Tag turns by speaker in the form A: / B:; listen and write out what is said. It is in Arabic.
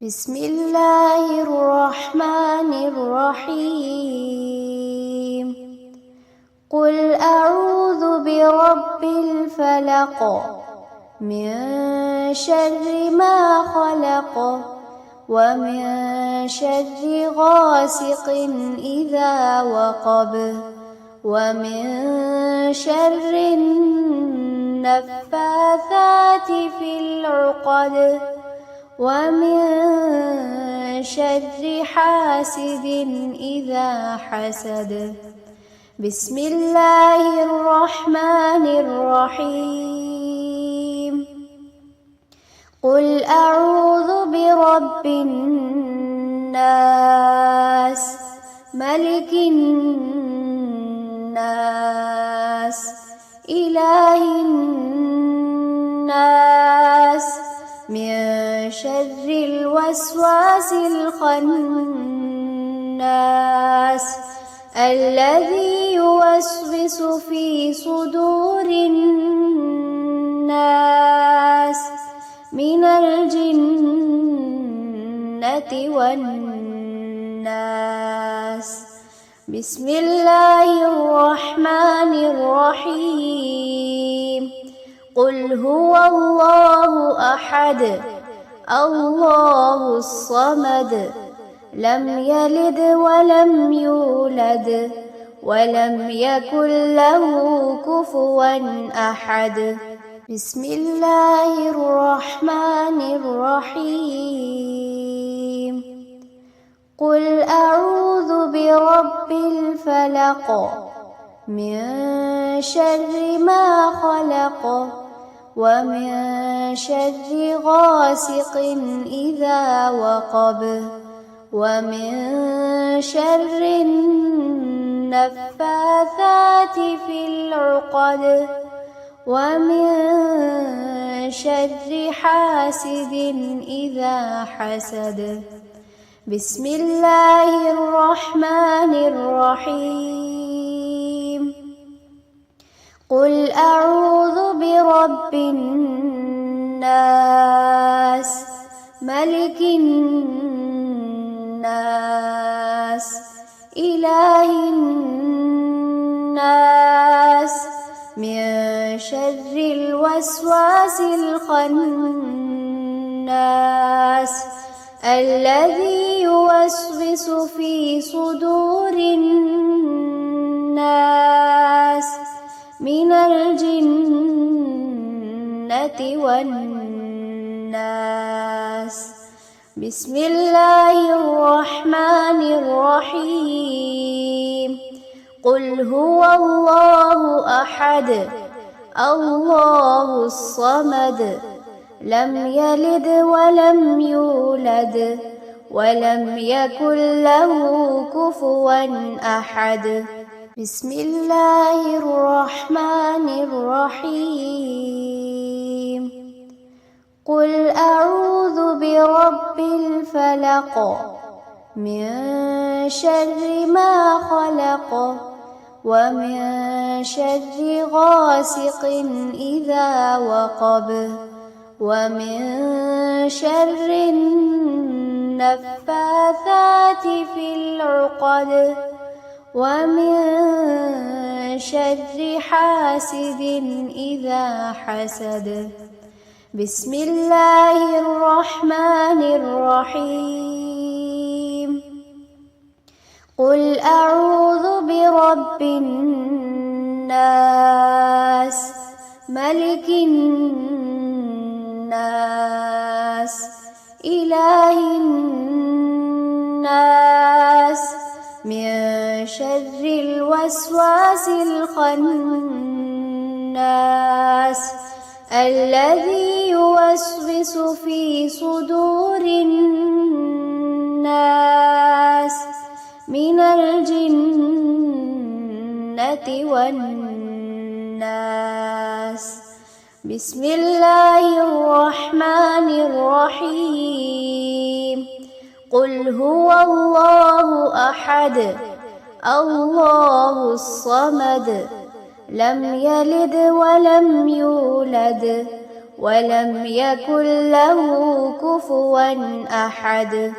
A: بسم الله الرحمن الرحيم. قل أعوذ برب الفلق من شر ما خلق ومن شر غاسق إذا وقب ومن شر النفاثات في العقد ومن شر حاسد إذا حسد. بسم الله الرحمن الرحيم. قل أعوذ برب الناس ملك الناس إله الناس من شر الوسواس الخناس الذي يوسوس في صدور الناس من الجنة والناس. بسم الله الرحمن الرحيم. قل هو الله أحد الله الصمد لم يلد ولم يولد ولم يكن له كفوا أحد. بسم الله الرحمن الرحيم. قل أعوذ برب الفلق من شر ما خلق ومن شر غاسق إذا وقب ومن شر النفاثات في العقد ومن شر حاسد إذا حسد. بسم الله الرحمن الرحيم. قل أعوذ برب الناس ملك الناس إله الناس من شر الوسواس الخناس الذي يوسوس في صدور الناس من الجنة والناس. بسم الله الرحمن الرحيم. قل هو الله أحد الله الصمد لم يلد ولم يولد ولم يكن له كفوا أحد. بسم الله الرحمن الرحيم. قل أعوذ برب الفلق من شر ما خلق ومن شر غاسق إذا وقب ومن شر النفاثات في العقد ومن شر حاسد إذا حسد. بسم الله الرحمن الرحيم. قل أعوذ برب الناس ملك الناس إله الناس من شر الوسواس الخناس الذي يوسوس في صدور الناس من الجنة والناس. بسم الله الرحمن الرحيم. قل هو الله أحد الله الصمد لم يلد ولم يولد ولم يكن له كفوا أحد.